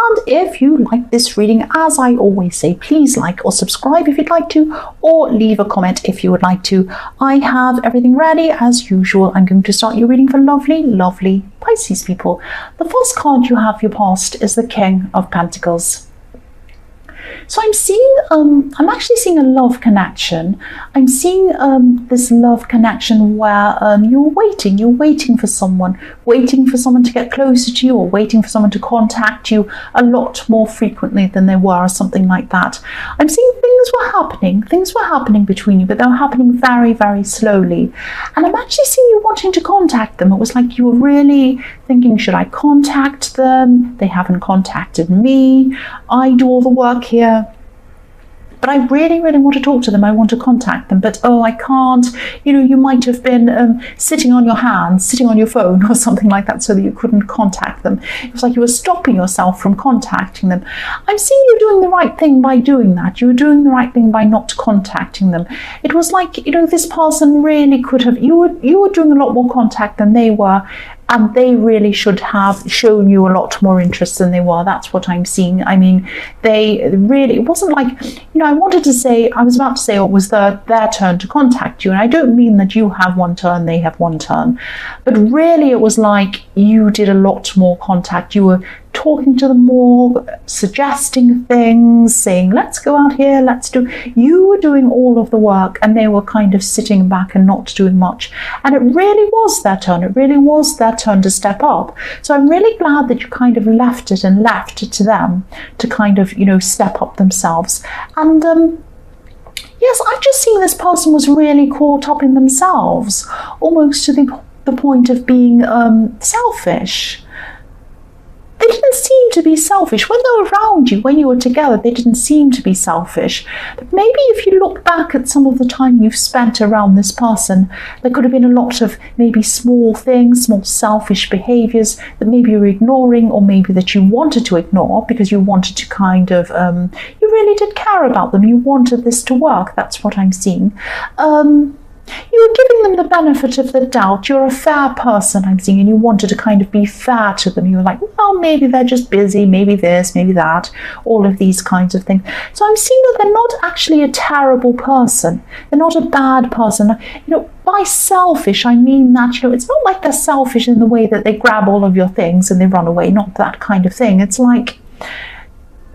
And if you like this reading, as I always say, please like or subscribe if you'd like to, or leave a comment if you would like to. I have everything ready as usual. I'm going to start your reading for lovely, lovely Pisces people. The first card you have for your past is the King of Pentacles. So I'm seeing, I'm actually seeing a love connection. I'm seeing this love connection where you're waiting for someone to get closer to you, or waiting for someone to contact you a lot more frequently than they were, or something like that. I'm seeing things were happening between you, but they were happening very, very slowly. And I'm actually seeing you wanting to contact them. It was like you were really thinking, should I contact them? They haven't contacted me. I do all the work here. But I really, really want to talk to them. I want to contact them, but oh, I can't. You know, you might have been sitting on your hands, sitting on your phone or something like that, so that you couldn't contact them. It was like you were stopping yourself from contacting them. I'm seeing you doing the right thing by doing that. You were doing the right thing by not contacting them. It was like, you know, this person really could have, you were doing a lot more contact than they were. And they really should have shown you a lot more interest than they were. That's what I'm seeing. I mean, they really, it wasn't like, you know, I was about to say it was their turn to contact you. And I don't mean that you have one turn, they have one turn. But really it was like you did a lot more contact. You were talking to them more, suggesting things, saying, let's go out here, you were doing all of the work, and they were kind of sitting back and not doing much. And it really was their turn. It really was their turn to step up. So I'm really glad that you kind of left it to them to kind of, you know, step up themselves. And yes, I've just seen this person was really caught up in themselves, almost to the point of being selfish. They didn't seem to be selfish. When they were around you, when you were together, they didn't seem to be selfish. But maybe if you look back at some of the time you've spent around this person, there could have been a lot of maybe small things, small selfish behaviours that maybe you were ignoring, or maybe that you wanted to ignore because you wanted to kind of, you really did care about them. You wanted this to work. That's what I'm seeing. You were giving them the benefit of the doubt. You're a fair person, I'm seeing, and you wanted to kind of be fair to them. You were like, well, maybe they're just busy, maybe this, maybe that, all of these kinds of things. So I'm seeing that they're not actually a terrible person. They're not a bad person. You know, by selfish, I mean that, you know, it's not like they're selfish in the way that they grab all of your things and they run away, not that kind of thing. It's like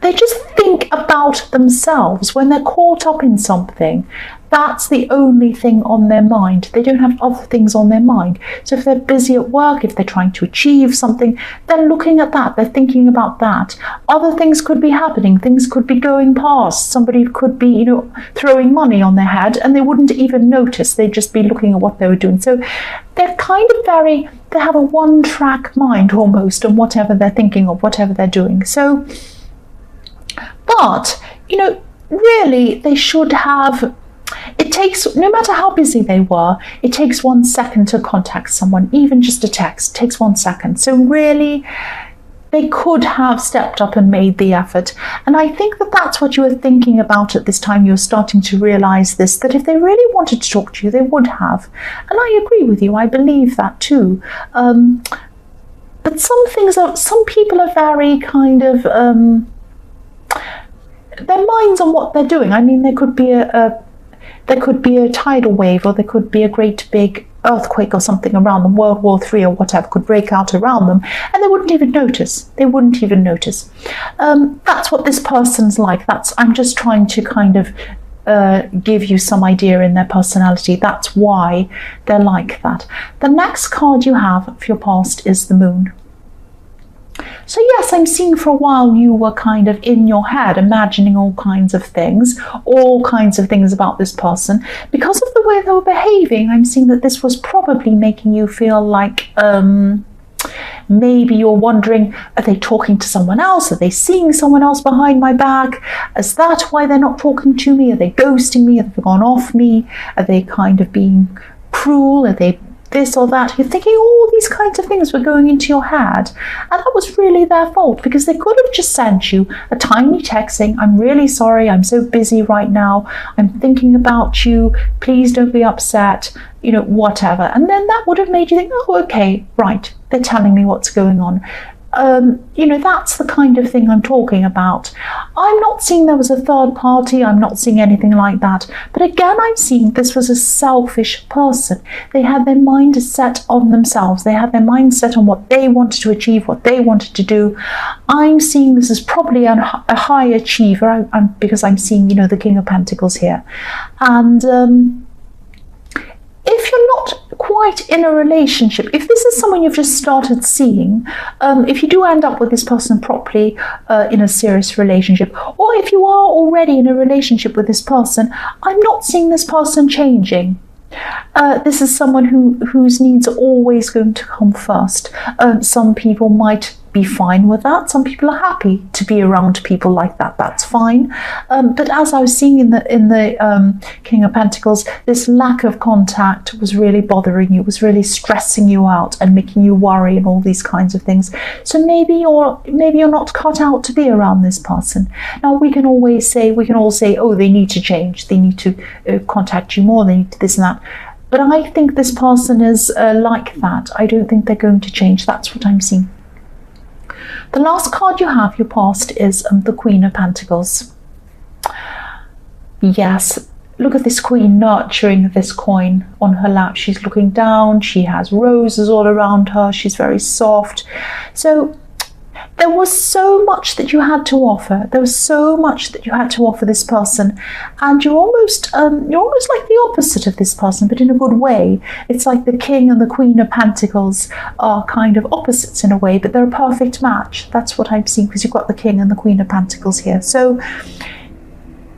they just think about themselves. When they're caught up in something, that's the only thing on their mind. They don't have other things on their mind. So if they're busy at work, if they're trying to achieve something, they're looking at that, they're thinking about that. Other things could be happening, things could be going past. Somebody could be, you know, throwing money on their head and they wouldn't even notice. They'd just be looking at what they were doing. So they're kind of they have a one-track mind almost on whatever they're thinking of, whatever they're doing. So, but, you know, really they should have, it takes, no matter how busy they were, it takes 1 second to contact someone, even just a text, it takes 1 second. So really, they could have stepped up and made the effort. And I think that that's what you were thinking about at this time. You're starting to realize this, that if they really wanted to talk to you, they would have. And I agree with you, I believe that too. But some people are very kind of, their minds on what they're doing. I mean, there could be a tidal wave, or there could be a great big earthquake or something around them, World War III or whatever could break out around them, and they wouldn't even notice. That's what this person's like. I'm just trying to kind of give you some idea in their personality. That's why they're like that. The next card you have for your past is the Moon. So yes, I'm seeing for a while you were kind of in your head imagining all kinds of things about this person. Because of the way they were behaving, I'm seeing that this was probably making you feel like maybe you're wondering, are they talking to someone else? Are they seeing someone else behind my back? Is that why they're not talking to me? Are they ghosting me? Have they gone off me? Are they kind of being cruel? Are they this or that? You're thinking all these kinds of things were going into your head, and that was really their fault, because they could have just sent you a tiny text saying, I'm really sorry, I'm so busy right now, I'm thinking about you, please don't be upset, you know, whatever. And then that would have made you think, oh, okay, right, they're telling me what's going on. that's the kind of thing I'm talking about. I'm not seeing there was a third party. I'm not seeing anything like that. But again, I'm seeing this was a selfish person. They had their mind set on themselves. They had their mind set on what they wanted to achieve, what they wanted to do. I'm seeing this as probably a high achiever because I'm seeing, the King of Pentacles here. And if you're not quite in a relationship, if this is someone you've just started seeing, if you do end up with this person properly in a serious relationship, or if you are already in a relationship with this person, I'm not seeing this person changing. This is someone whose needs are always going to come first. Some people might be fine with that. Some people are happy to be around people like that. That's fine. But as I was seeing in the King of Pentacles, this lack of contact was really bothering you. It was really stressing you out and making you worry and all these kinds of things. So maybe you're not cut out to be around this person. Now we can all say, oh, they need to change. They need to contact you more. They need to this and that. But I think this person is like that. I don't think they're going to change. That's what I'm seeing. The last card you have, your past, is the Queen of Pentacles. Yes, look at this queen nurturing this coin on her lap. She's looking down. She has roses all around her. She's very soft. So there was so much that you had to offer. There was so much that you had to offer this person, and you're almost like the opposite of this person, but in a good way. It's like the King and the Queen of Pentacles are kind of opposites in a way, but they're a perfect match. That's what I'm seeing, because you've got the King and the Queen of Pentacles here. So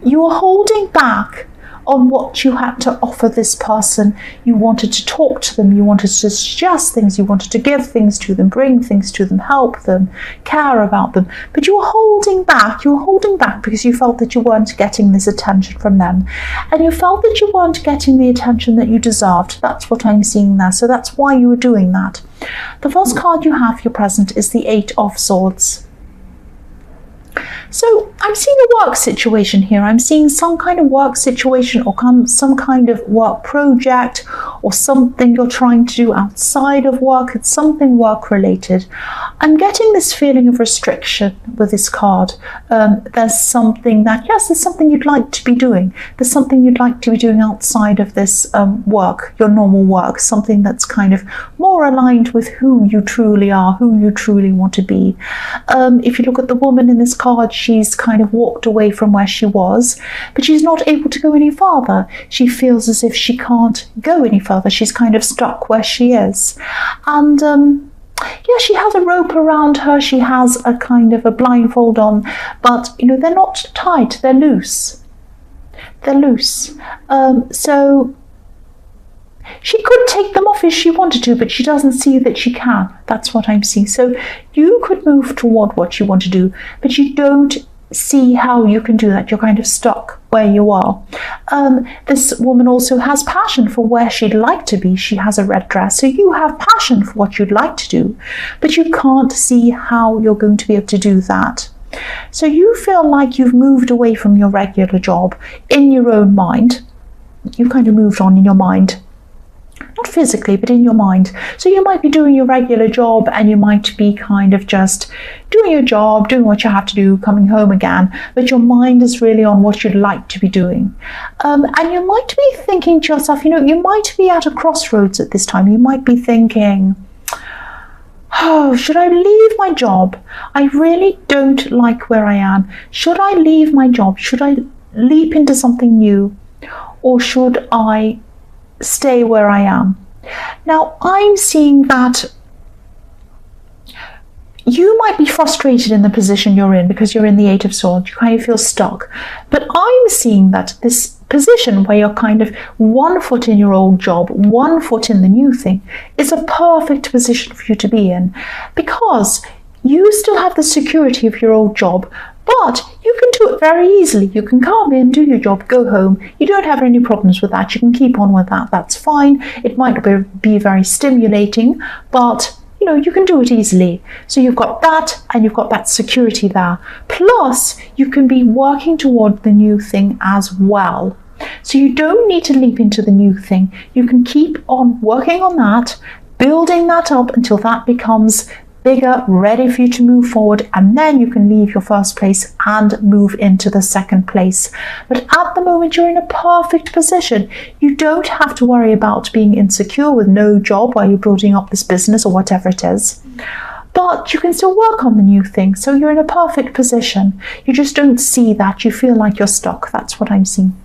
you are holding back on what you had to offer this person. You wanted to talk to them, you wanted to suggest things, you wanted to give things to them, bring things to them, help them, care about them, but you were holding back. You were holding back because you felt that you weren't getting this attention from them, and you felt that you weren't getting the attention that you deserved. That's what I'm seeing there. So that's why you were doing that. The first card you have, your present, is the Eight of Swords. So I'm seeing a work situation here. I'm seeing some kind of work situation, or some kind of work project, or something you're trying to do outside of work. It's something work related. I'm getting this feeling of restriction with this card. There's something you'd like to be doing. There's something you'd like to be doing outside of this work, your normal work, something that's kind of more aligned with who you truly are, who you truly want to be. If you look at the woman in this card, she's kind of walked away from where she was, but she's not able to go any farther. She feels as if she can't go any further. She's kind of stuck where she is. And she has a rope around her. She has a kind of a blindfold on, but they're not tight. They're loose. They're loose. So she could take them off if she wanted to, but she doesn't see that she can. That's what I'm seeing. So you could move toward what you want to do, but you don't see how you can do that. You're kind of stuck where you are. This woman also has passion for where she'd like to be. She has a red dress. So you have passion for what you'd like to do, but you can't see how you're going to be able to do that. So you feel like you've moved away from your regular job in your own mind. You kind of moved on in your mind. Not physically, but in your mind. So you might be doing your regular job, and you might be kind of just doing your job, doing what you have to do, coming home again, but your mind is really on what you'd like to be doing. And you might be thinking to yourself, you might be at a crossroads at this time. You might be thinking, oh, should I leave my job? I really don't like where I am. Should I leave my job? Should I leap into something new? Or should I stay where I am? Now, I'm seeing that you might be frustrated in the position you're in because you're in the Eight of Swords. You kind of feel stuck. But I'm seeing that this position where you're kind of 1 foot in your old job, 1 foot in the new thing, is a perfect position for you to be in, because you still have the security of your old job, but you can do it very easily. You can come in, do your job, go home. You don't have any problems with that. You can keep on with that. That's fine. It might be very stimulating, but you can do it easily. So you've got that, and you've got that security there. Plus, you can be working toward the new thing as well. So you don't need to leap into the new thing. You can keep on working on that, building that up until that becomes bigger, ready for you to move forward, and then you can leave your first place and move into the second place. But at the moment, you're in a perfect position. You don't have to worry about being insecure with no job while you're building up this business or whatever it is. But you can still work on the new thing, so you're in a perfect position. You just don't see that. You feel like you're stuck. That's what I'm seeing.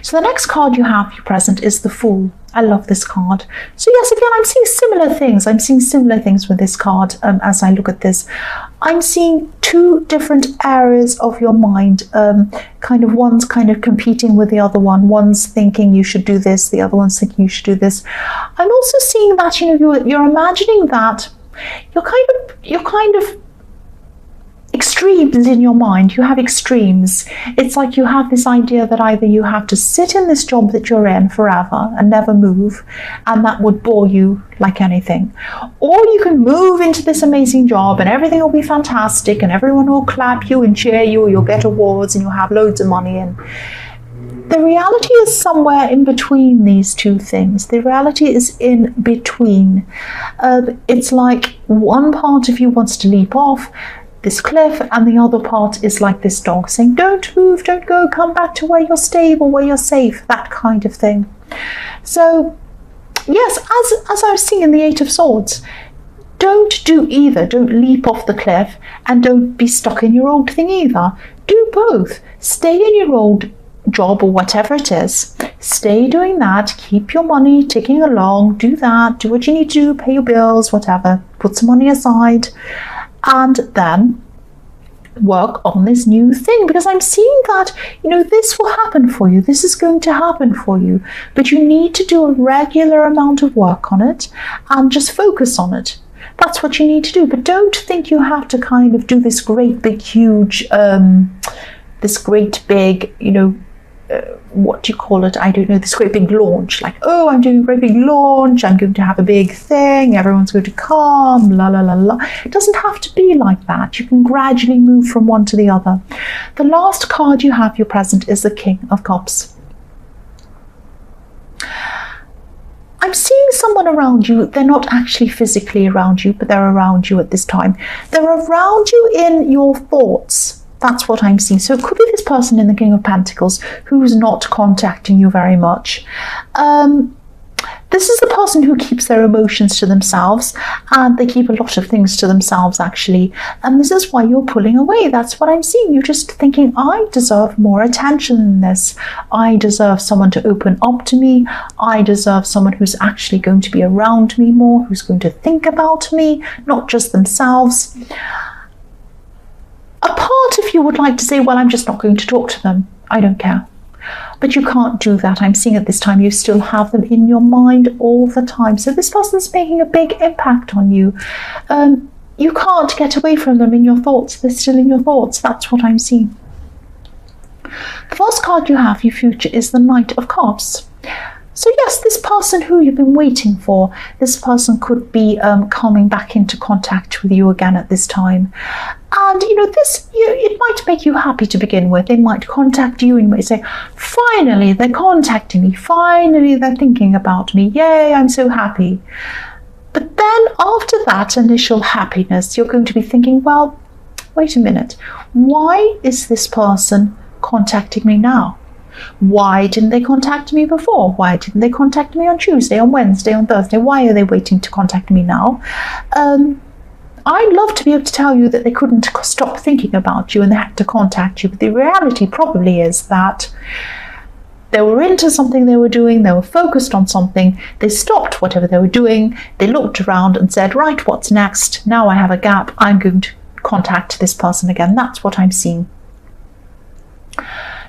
So the next card you have, your present, is the Fool. I love this card. So yes, again, I'm seeing similar things. I'm seeing similar things with this card as I look at this. I'm seeing two different areas of your mind. Kind of one's kind of competing with the other one. One's thinking you should do this. The other one's thinking you should do this. I'm also seeing that, you're imagining that you're kind of extremes in your mind. You have extremes. It's like you have this idea that either you have to sit in this job that you're in forever and never move, and that would bore you like anything, or you can move into this amazing job and everything will be fantastic and everyone will clap you and cheer you, you'll get awards and you'll have loads of money. And the reality is somewhere in between these two things. The reality is in between. It's like one part of you wants to leap off this cliff, and the other part is like this dog saying, don't move, don't go, come back to where you're stable, where you're safe, that kind of thing. So yes, as I was seeing in the Eight of Swords, don't do either. Don't leap off the cliff and don't be stuck in your old thing either. Do both. Stay in your old job or whatever it is. Stay doing that. Keep your money ticking along. Do that. Do what you need to do. Pay your bills, whatever. Put some money aside. And then work on this new thing, because I'm seeing that, this will happen for you. This is going to happen for you, but you need to do a regular amount of work on it and just focus on it. That's what you need to do. But don't think you have to kind of do this great big huge what do you call it? I don't know, this great big launch. Like, oh, I'm doing a great big launch. I'm going to have a big thing. Everyone's going to come. La, la, la, la. It doesn't have to be like that. You can gradually move from one to the other. The last card you have, your present, is the King of Cups. I'm seeing someone around you. They're not actually physically around you, but they're around you at this time. They're around you in your thoughts. That's what I'm seeing. So it could be this person in the King of Pentacles who's not contacting you very much. This is the person who keeps their emotions to themselves, and they keep a lot of things to themselves, actually. And this is why you're pulling away. That's what I'm seeing. You're just thinking, I deserve more attention than this. I deserve someone to open up to me. I deserve someone who's actually going to be around me more, who's going to think about me, not just themselves. A part of you would like to say, well, I'm just not going to talk to them. I don't care. But you can't do that. I'm seeing at this time you still have them in your mind all the time. So this person's making a big impact on you. You can't get away from them in your thoughts. They're still in your thoughts. That's what I'm seeing. The first card you have, your future, is the Knight of Cups. So yes, this person who you've been waiting for, this person could be coming back into contact with you again at this time. And it might make you happy to begin with. They might contact you and you might say, finally, they're contacting me. Finally, they're thinking about me. Yay, I'm so happy. But then after that initial happiness, you're going to be thinking, well, wait a minute. Why is this person contacting me now? Why didn't they contact me before? Why didn't they contact me on Tuesday, on Wednesday, on Thursday? Why are they waiting to contact me now? I'd love to be able to tell you that they couldn't stop thinking about you and they had to contact you, but the reality probably is that they were into something they were doing, they were focused on something, they stopped whatever they were doing, they looked around and said, right, what's next? Now I have a gap, I'm going to contact this person again. That's what I'm seeing.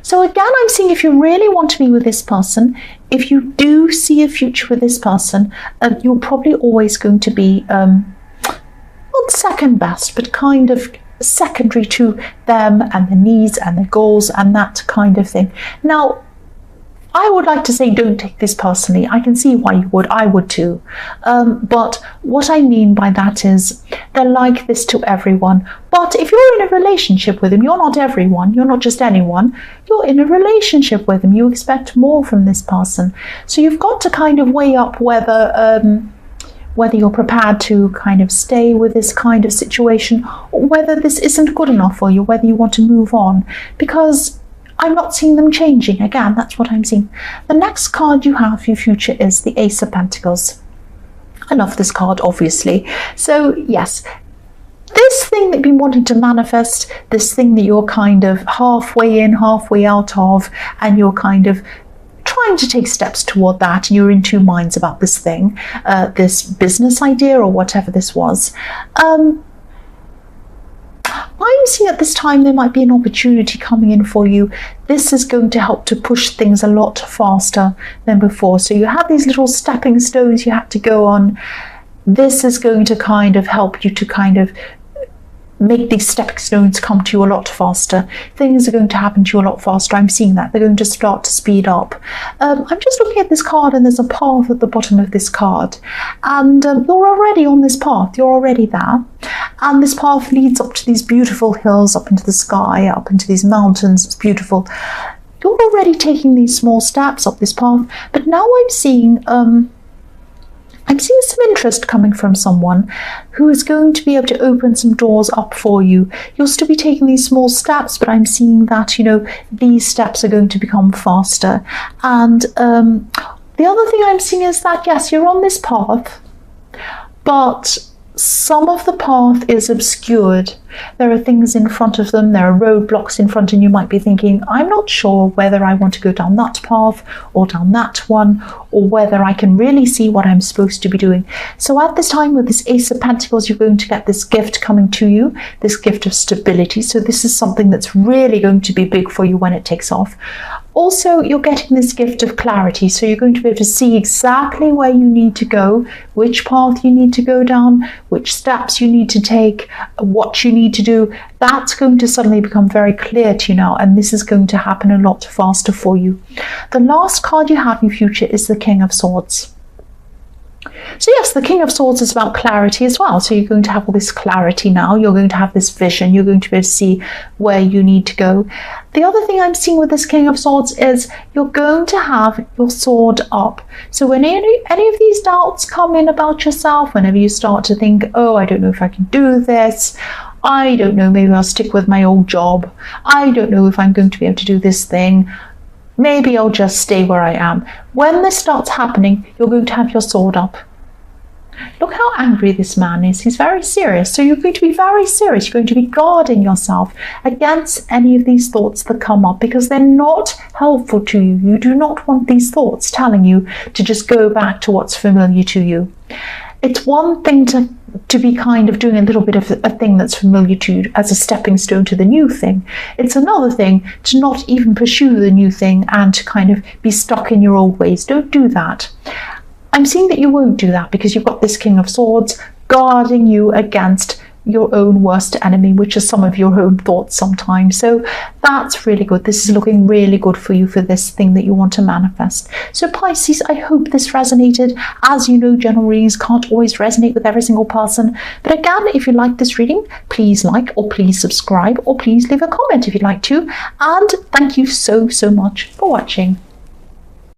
So again, I'm seeing if you really want to be with this person, if you do see a future with this person, you're probably always going to be not second best, but kind of secondary to them and their needs and their goals and that kind of thing. Now, I would like to say don't take this personally. I can see why you would. I would too. But what I mean by that is they're like this to everyone. But if you're in a relationship with them, you're not everyone. You're not just anyone. You're in a relationship with them. You expect more from this person. So you've got to kind of weigh up whether whether you're prepared to kind of stay with this kind of situation, or whether this isn't good enough for you, whether you want to move on, because I'm not seeing them changing. Again, that's what I'm seeing. The next card you have for your future is the Ace of Pentacles. I love this card, obviously. So yes, this thing that you've been wanting to manifest, this thing that you're kind of halfway in, halfway out of, and you're kind of trying to take steps toward that, and you're in two minds about this thing, this business idea or whatever this was. I'm seeing at this time there might be an opportunity coming in for you. This is going to help to push things a lot faster than before. So you have these little stepping stones you have to go on. This is going to kind of help you to kind of make these stepping stones come to you a lot faster. Things are going to happen to you a lot faster. I'm seeing that. They're going to start to speed up. I'm just looking at this card, and there's a path at the bottom of this card. And you're already on this path. You're already there. And this path leads up to these beautiful hills, up into the sky, up into these mountains. It's beautiful. You're already taking these small steps up this path. But now I'm seeing some interest coming from someone who is going to be able to open some doors up for you. You'll still be taking these small steps, but I'm seeing that, you know, these steps are going to become faster. And the other thing I'm seeing is that, yes, you're on this path, but some of the path is obscured. There are things in front of them, there are roadblocks in front, and you might be thinking, I'm not sure whether I want to go down that path or down that one, or whether I can really see what I'm supposed to be doing. So at this time with this Ace of Pentacles, you're going to get this gift coming to you, this gift of stability. So this is something that's really going to be big for you when it takes off. Also, you're getting this gift of clarity. So you're going to be able to see exactly where you need to go, which path you need to go down, which steps you need to take, what you need to do. That's going to suddenly become very clear to you now, and this is going to happen a lot faster for you. The last card you have in your future is the King of Swords. So yes, the King of Swords is about clarity as well. So you're going to have all this clarity now. You're going to have this vision. You're going to be able to see where you need to go. The other thing I'm seeing with this King of Swords is you're going to have your sword up. So when any of these doubts come in about yourself, whenever you start to think, oh, I don't know if I can do this, I don't know, maybe I'll stick with my old job, I don't know if I'm going to be able to do this thing, maybe I'll just stay where I am. When this starts happening, you're going to have your sword up. Look how angry this man is. He's very serious. So you're going to be very serious. You're going to be guarding yourself against any of these thoughts that come up, because they're not helpful to you. You do not want these thoughts telling you to just go back to what's familiar to you. It's one thing to be kind of doing a little bit of a thing that's familiar to you as a stepping stone to the new thing. It's another thing to not even pursue the new thing and to kind of be stuck in your old ways. Don't do that. I'm seeing that you won't do that because you've got this King of Swords guarding you against your own worst enemy, which is some of your own thoughts sometimes. So that's really good. This is looking really good for you for this thing that you want to manifest. So Pisces, I hope this resonated. As you know, general readings can't always resonate with every single person. But again, if you like this reading, please like or please subscribe or please leave a comment if you'd like to. And thank you so much for watching.